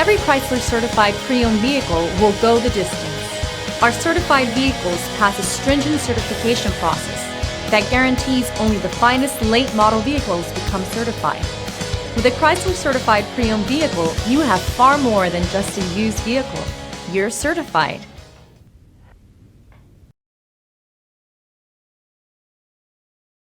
Every Chrysler certified pre-owned vehicle will go the distance. Our certified vehicles pass a stringent certification process that guarantees only the finest late model vehicles become certified. With a Chrysler certified pre-owned vehicle, you have far more than just a used vehicle. You're certified.